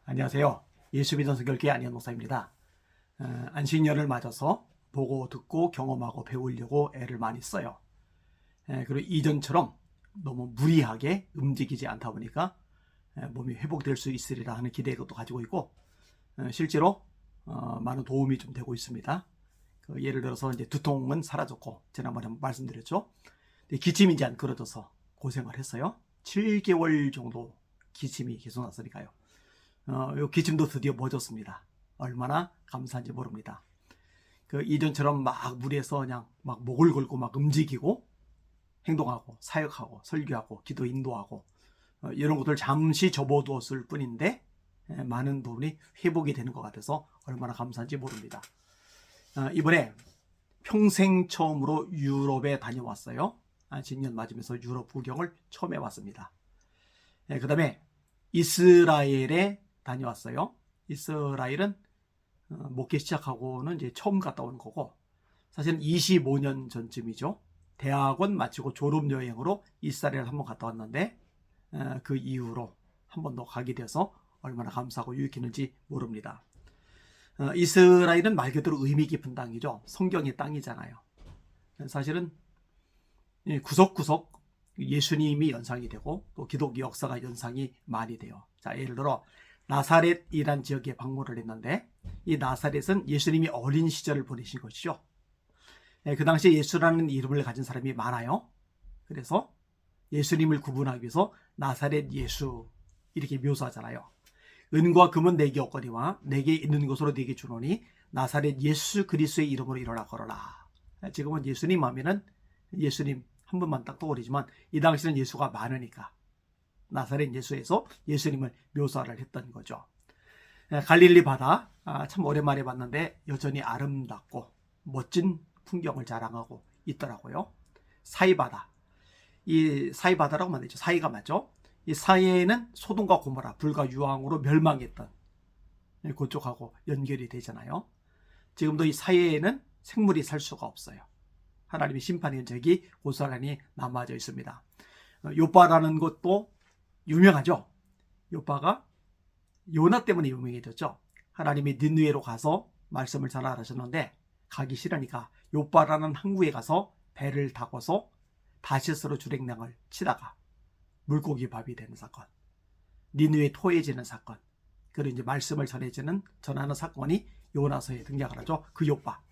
안녕하세요. 예수 믿는 성결교회 안현 목사입니다. 안식년을 맞아서 보고 듣고 경험하고 배우려고 애를 많이 써요. 그리고 이전처럼 너무 무리하게 움직이지 않다 보니까 몸이 회복될 수 있으리라 하는 기대도 가지고 있고, 실제로 많은 도움이 좀 되고 있습니다. 예를 들어서 이제 두통은 사라졌고, 지난번에 한번 말씀드렸죠. 기침이 이제 안 끊어져서 고생을 했어요. 7개월 정도 기침이 계속 났으니까요. 요 기침도 드디어 멎었습니다. 얼마나 감사한지 모릅니다. 이전처럼 막 무리해서 그냥 막 목을 걸고 막 움직이고 행동하고 사역하고 설교하고 기도 인도하고 이런 것들 잠시 접어두었을 뿐인데 많은 부분이 회복이 되는 것 같아서 얼마나 감사한지 모릅니다. 이번에 평생 처음으로 유럽에 다녀왔어요. 안식년 맞으면서 유럽 구경을 처음 해봤습니다. 그 다음에 이스라엘에 다녀왔어요. 이스라엘은 목회 시작하고는 이제 처음 갔다 온 거고, 사실은 25년 전쯤이죠. 대학원 마치고 졸업여행으로 이스라엘 한번 갔다 왔는데 그 이후로 한 번 더 가게 돼서 얼마나 감사하고 유익했는지 모릅니다. 이스라엘은 말 그대로 의미 깊은 땅이죠. 성경의 땅이잖아요. 사실은 구석구석 예수님이 연상이 되고 또 기독교 역사가 연상이 많이 돼요. 자, 예를 들어 나사렛이란 지역에 방문을 했는데, 이 나사렛은 예수님이 어린 시절을 보내신 것이죠. 그 당시에 예수라는 이름을 가진 사람이 많아요. 그래서 예수님을 구분하기 위해서 나사렛 예수 이렇게 묘사하잖아요. 은과 금은 내게 없거니와 내게 있는 것으로 내게 주노니 나사렛 예수 그리스도의 이름으로 일어나 걸어라. 지금은 예수님 하면은 예수님 한 분만 딱 떠오르지만 이 당시는 예수가 많으니까 나사렛 예수에서 예수님을 묘사를 했던 거죠. 갈릴리 바다 참 오랜만에 봤는데 여전히 아름답고 멋진 풍경을 자랑하고 있더라고요. 사이바다, 이 사이바다라고 말했죠. 사이가 맞죠? 이 사이에는 소돔과 고모라 불과 유황으로 멸망했던 그쪽하고 연결이 되잖아요. 지금도 이 사이에는 생물이 살 수가 없어요. 하나님의 심판의 흔적이 고스란히 남아져 있습니다. 요바라는 것도 유명하죠. 요바가 요나 때문에 유명해졌죠. 하나님이 니느웨로 가서 말씀을 전하셨는데 가기 싫으니까 요바라는 항구에 가서 배를 타고서 다시스로 주랭랑을 치다가 물고기 밥이 되는 사건, 니느웨 토해지는 사건, 그리고 이제 말씀을 전하는 사건이 요나서에 등장을 하죠. 그 요바.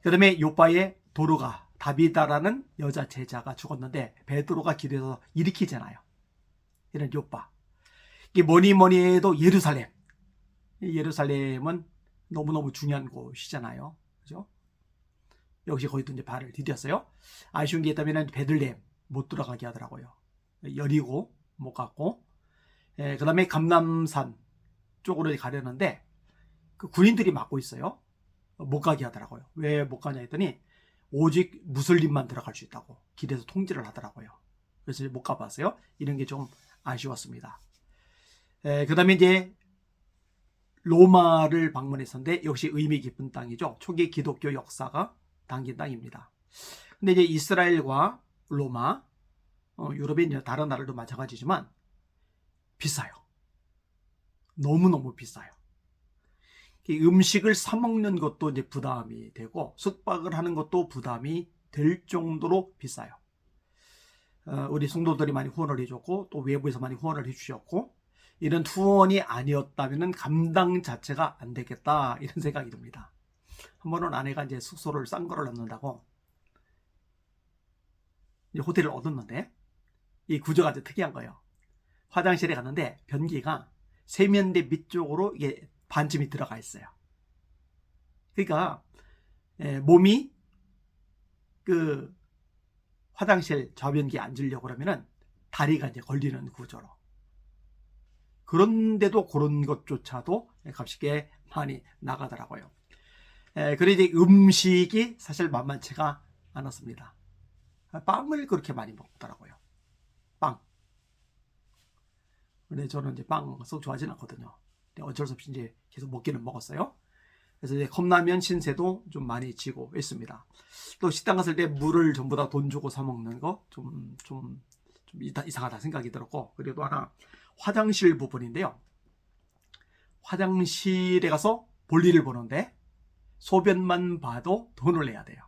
그 다음에 요바의 도르가 다비다라는 여자 제자가 죽었는데 베드로가 기도해서 일으키잖아요. 이런 요바. 이게 뭐니 해도 예루살렘. 예루살렘은 너무너무 중요한 곳이잖아요. 그죠? 역시 거기도 이제 발을 디뎠어요. 아쉬운 게 있다면 베들레헴 못 들어가게 하더라고요. 여리고 못 갔고, 그 다음에 감람산 쪽으로 가려는데 그 군인들이 막고 있어요. 못 가게 하더라고요. 왜 못 가냐 했더니 오직 무슬림만 들어갈 수 있다고 길에서 통지를 하더라고요. 그래서 못 가봤어요. 이런 게 좀 아쉬웠습니다. 그 다음에 이제 로마를 방문했었는데 역시 의미 깊은 땅이죠. 초기 기독교 역사가 담긴 땅입니다. 근데 이제 이스라엘과 로마, 유럽의 이제 다른 나라도 마찬가지지만 비싸요. 너무너무 비싸요. 음식을 사 먹는 것도 이제 부담이 되고 숙박을 하는 것도 부담이 될 정도로 비싸요. 우리 성도들이 많이 후원을 해줬고 또 외부에서 많이 후원을 해주셨고, 이런 후원이 아니었다면 감당 자체가 안 되겠다 이런 생각이 듭니다. 한 번은 아내가 이제 숙소를 싼 거를 넣는다고 이제 호텔을 얻었는데 이 구조가 아주 특이한 거예요. 화장실에 갔는데 변기가 세면대 밑쪽으로 이게 반쯤이 들어가 있어요. 그러니까 몸이 그 화장실 좌변기에 앉으려고 그러면은 다리가 이제 걸리는 구조로. 그런데도 그런 것조차도 값이 꽤 많이 나가더라고요. 그리고 이제 음식이 사실 만만치가 않았습니다. 빵을 그렇게 많이 먹더라고요. 빵. 근데 저는 이제 빵 썩 좋아하지는 않거든요. 어쩔 수 없이 이제 계속 먹기는 먹었어요. 그래서 이제 컵라면 신세도 좀 많이 지고 있습니다. 또 식당 갔을 때 물을 전부 다 돈 주고 사 먹는 거 좀 이상하다 생각이 들었고, 그리고 또 하나 화장실 부분인데요. 화장실에 가서 볼일을 보는데 소변만 봐도 돈을 내야 돼요.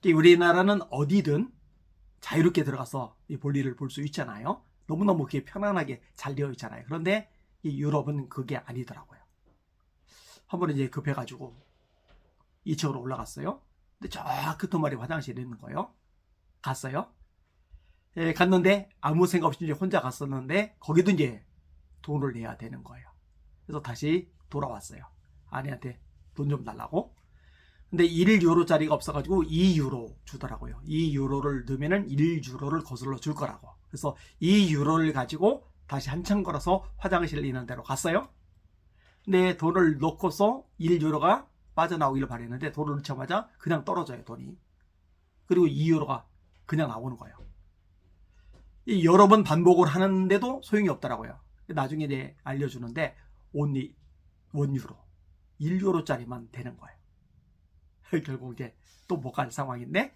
우리나라는 어디든 자유롭게 들어가서 이 볼일을 볼 수 있잖아요. 너무너무 그게 편안하게 잘 되어 있잖아요. 그런데 이 유럽은 그게 아니더라고요. 한번 이제 급해가지고 2층으로 올라갔어요. 근데 저 끝머리 화장실에 있는 거예요. 갔어요. 예, 갔는데 아무 생각 없이 이제 혼자 갔었는데 거기도 이제 돈을 내야 되는 거예요. 그래서 다시 돌아왔어요. 아내한테 돈 좀 달라고. 근데 1유로짜리가 없어가지고 2유로 주더라고요. 2유로를 넣으면은 1유로를 거슬러 줄 거라고. 그래서 2유로를 가지고 다시 한참 걸어서 화장실 있는 데로 갔어요. 근데 돈을 넣고서 1유로가 빠져나오기를 바랬는데 돈을 넣자마자 그냥 떨어져요, 돈이. 그리고 2유로가 그냥 나오는 거예요. 여러 번 반복을 하는데도 소용이 없더라고요. 나중에 이제 알려주는데 only 1유로, 1유로짜리만 되는 거예요. 결국 이제 또 못 갈 상황인데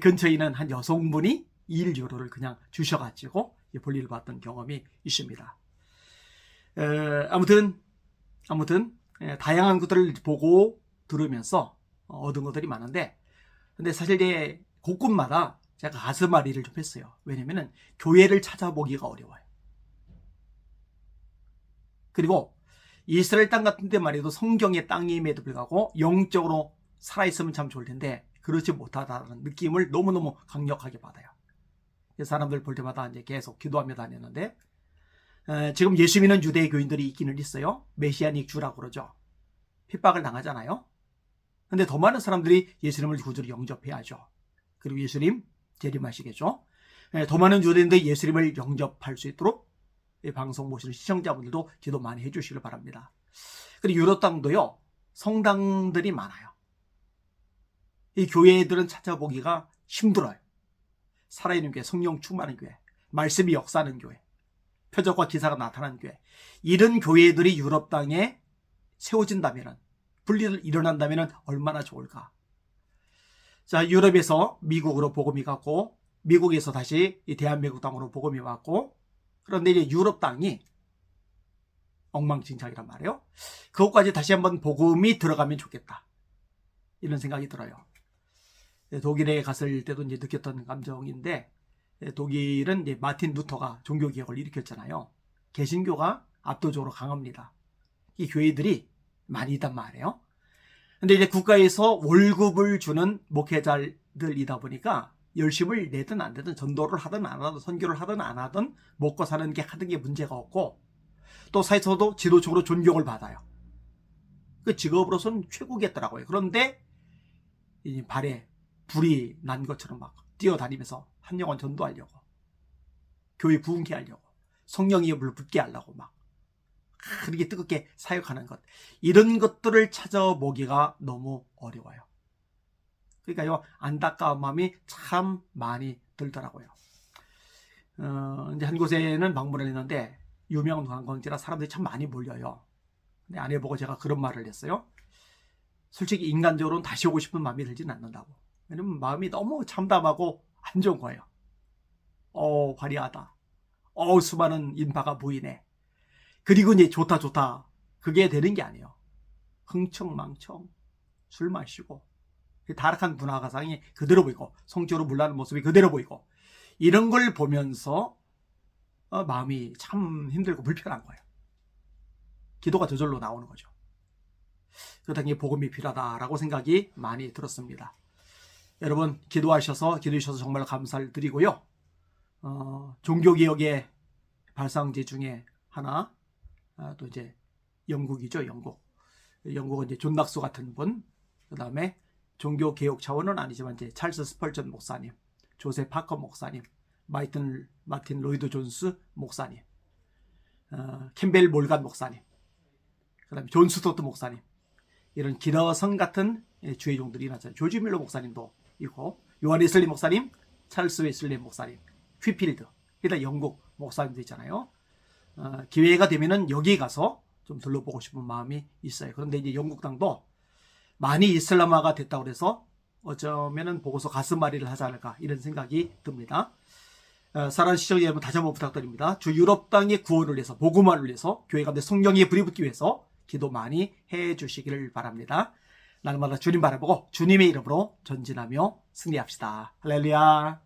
근처에 있는 한 여성분이 1유로를 그냥 주셔가지고 볼일을 봤던 경험이 있습니다. 아무튼 다양한 것들을 보고 들으면서 얻은 것들이 많은데, 근데 사실 이제 곳곳마다 제가 가슴앓이를 좀 했어요. 왜냐면은 교회를 찾아보기가 어려워요. 그리고 이스라엘 땅 같은 데 말해도 성경의 땅임에도 불구하고 영적으로 살아있으면 참 좋을 텐데 그렇지 못하다는 느낌을 너무너무 강력하게 받아요. 사람들 볼 때마다 이제 계속 기도하며 다녔는데, 지금 예수 믿는 유대 교인들이 있기는 있어요. 메시아닉 주라고 그러죠. 핍박을 당하잖아요. 근데 더 많은 사람들이 예수님을 구주로 영접해야죠. 그리고 예수님 재림하시겠죠. 더 많은 유대인들이 예수님을 영접할 수 있도록 이 방송 보시는 시청자분들도 기도 많이 해주시길 바랍니다. 그리고 유럽 땅도요, 성당들이 많아요. 이 교회들은 찾아보기가 힘들어요. 살아있는 교회, 성령 충만한 교회, 말씀이 역사하는 교회, 표적과 기사가 나타나는 교회, 이런 교회들이 유럽 땅에 세워진다면, 분리를 일어난다면 얼마나 좋을까. 자, 유럽에서 미국으로 복음이 갔고, 미국에서 다시 이 대한민국 땅으로 복음이 왔고, 그런데 이제 유럽 땅이 엉망진창이란 말이에요. 그것까지 다시 한번 복음이 들어가면 좋겠다, 이런 생각이 들어요. 독일에 갔을 때도 이제 느꼈던 감정인데, 독일은 이제 마틴 루터가 종교개혁을 일으켰잖아요. 개신교가 압도적으로 강합니다. 이 교회들이 많이 있단 말이에요. 근데 이제 국가에서 월급을 주는 목회자들이다 보니까 열심을 내든 안 내든, 전도를 하든 안 하든, 선교를 하든 안 하든, 먹고 사는 게 하던 게 문제가 없고, 또 사회에서도 지도적으로 존경을 받아요. 그 직업으로서는 최고겠더라고요. 그런데 이 발에 불이 난 것처럼 막 뛰어다니면서 한 영혼 전도하려고, 교회 부흥케 하려고, 성령의 불을 붙게 하려고 막 그렇게 뜨겁게 사역하는 것, 이런 것들을 찾아보기가 너무 어려워요. 그러니까요, 안타까운 마음이 참 많이 들더라고요. 이제 한 곳에는 방문을 했는데 유명한 관광지라 사람들이 참 많이 몰려요. 근데 아내 보고 제가 그런 말을 했어요. 솔직히 인간적으로는 다시 오고 싶은 마음이 들지는 않는다고. 왜냐면 마음이 너무 참담하고 안 좋은 거예요. 화려하다. 수많은 인파가 보이네. 그리고 이제 좋다. 그게 되는 게 아니에요. 흥청망청 술 마시고 타락한 문화가상이 그대로 보이고, 성적으로 물나는 모습이 그대로 보이고, 이런 걸 보면서 마음이 참 힘들고 불편한 거예요. 기도가 저절로 나오는 거죠. 그러다 보니 복음이 필요하다라고 생각이 많이 들었습니다. 여러분 기도해 주셔서 정말 감사를 드리고요. 종교개혁의 발상제 중에 하나, 또 이제 영국이죠. 영국은 이제 존 낙수 같은 분, 그 다음에 종교개혁 차원은 아니지만 이제 찰스 스펄전 목사님, 조셉 파커 목사님, 마틴 로이드 존스 목사님, 캠벨 몰간 목사님, 그 다음에 존 스토트 목사님, 이런 기너성 같은 주의 종들이 나타나요. 조지 밀러 목사님도 있고, 요한 웨슬리 목사님, 찰스 웨슬리 목사님, 휘필드, 그다음 영국 목사님도 있잖아요. 기회가 되면은 여기 가서 좀 둘러보고 싶은 마음이 있어요. 그런데 이제 영국 땅도 많이 이슬람화가 됐다고 해서 어쩌면은 보고서 가슴앓이를 하지 않을까, 이런 생각이 듭니다. 사랑하는 시청자 여러분, 다시 한번 부탁드립니다. 주 유럽 땅의 구원을 위해서, 복음화를 위해서, 교회 가운데 성령의 불이 붙기 위해서 기도 많이 해주시기를 바랍니다. 날마다 주님 바라보고 주님의 이름으로 전진하며 승리합시다. 할렐루야.